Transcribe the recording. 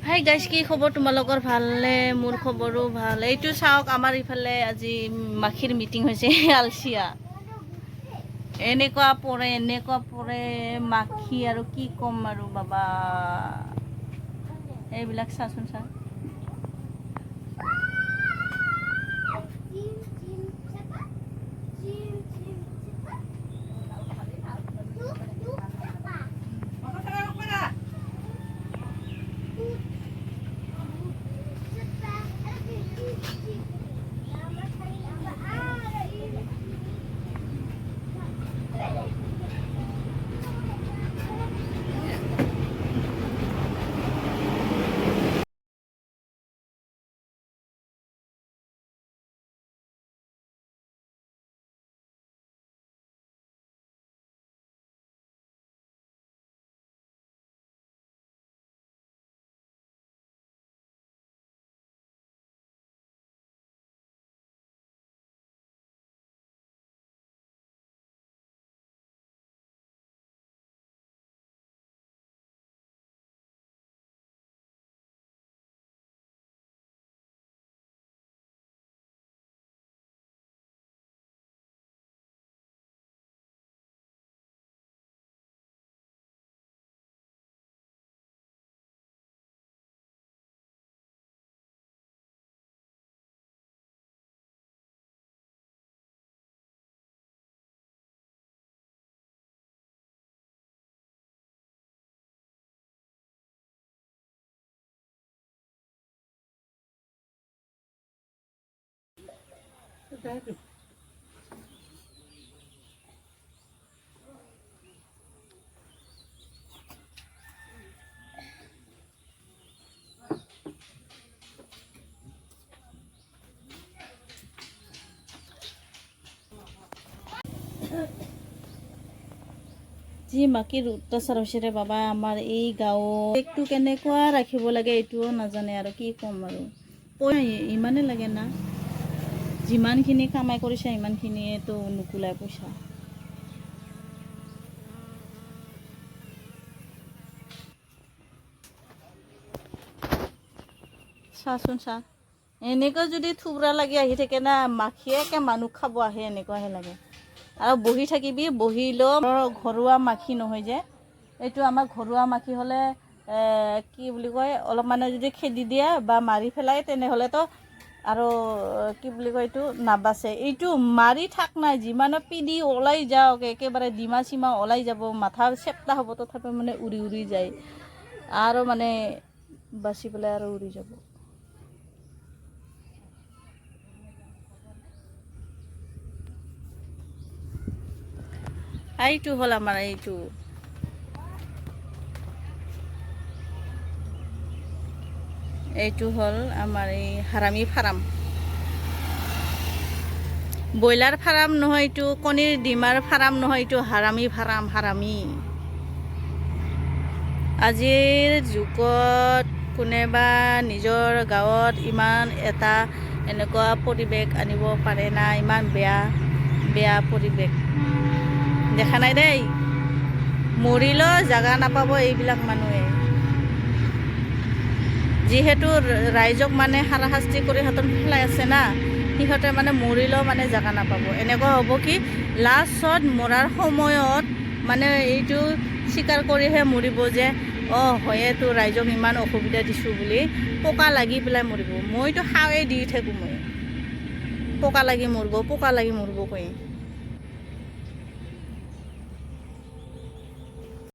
Hi guys, কি খবৰ তোমালোকৰ? ভালনে? মোৰ খবৰো ভাল। এইটো চাওক, আমাৰ ইফালে আজি মাখিৰ মিটিং হৈছে। আলচিয়া এনেকুৱা পৰে মাখি, আৰু কি ক'ম আৰু বাবা, এইবিলাক চাচোন চা। যি মাখিৰ অত্যাচাৰ হৈছে ৰে বাবা আমাৰ এই গাঁৱত। একটু কেনেকুৱা ৰাখিব লাগে এইটোও নাজানে, আৰু কি ক'ম আৰু। ইমানে লাগে না, যিমানখিনি কামাই কৰিছে ইমানখিনিয়েতো নুকুলাই পইচা। চাচোন চা, এনেকৈ যদি থুবৰা লাগি আহি থাকে না, মাখিয়ে মানুহ খাব আহে, এনেকুৱাহে লাগে। আৰু বহি থাকিবি, বহিলেও ঘৰুৱা মাখি নহয় যে, এইটো আমাৰ ঘৰুৱা মাখি হ'লে কি বুলি কয়, অলপ মানে যদি খেদি দিয়ে বা মাৰি পেলাই, তেনেহ'লেতো আৰু কি বুলি কয়, এইটো নাবাচে। এইটো মাৰি থাক নাই, যিমানে পিদি ওলাই যাওক, একেবাৰে ডিমা চিমা ওলাই যাব, মাথা চেপটা হ'ব, তথাপি মানে উৰি উৰি যায়, আৰু মানে বাচি পেলাই আৰু উৰি যাব। এইটো হ'ল আমাৰ এইটো হ'ল আমাৰ এই হাৰামি ফাৰ্ম। ব্ৰইলাৰ ফাৰ্ম নহয় এইটো, কণীৰ ডিমাৰ ফাৰ্ম নহয় এইটো, হাৰামি ফাৰ্ম, হাৰামি। আজিৰ যুগত কোনোবা নিজৰ গাঁৱত ইমান এটা এনেকুৱা পৰিৱেশ আনিব পাৰে না, ইমান বেয়া পৰিৱেশ দেখা নাই দেই। মৰিলেও জাগা নাপাব এইবিলাক মানুহে, যিহেতু ৰাইজক মানে হাৰাশাস্তি কৰি হাতত পেলাই আছে না, সিহঁতে মানে মৰিলেও মানে জাগা নাপাব। এনেকুৱা হ'ব কি, লাষ্টত মৰাৰ সময়ত মানে এইটো স্বীকাৰ কৰিহে মৰিব যে হয়েতো ৰাইজক ইমান অসুবিধা দিছোঁ বুলি, পোকা লাগি পেলাই মৰিব। মইতো খাওঁৱেই দি থাকোঁ, মই পোকা লাগি মৰিব কৈ।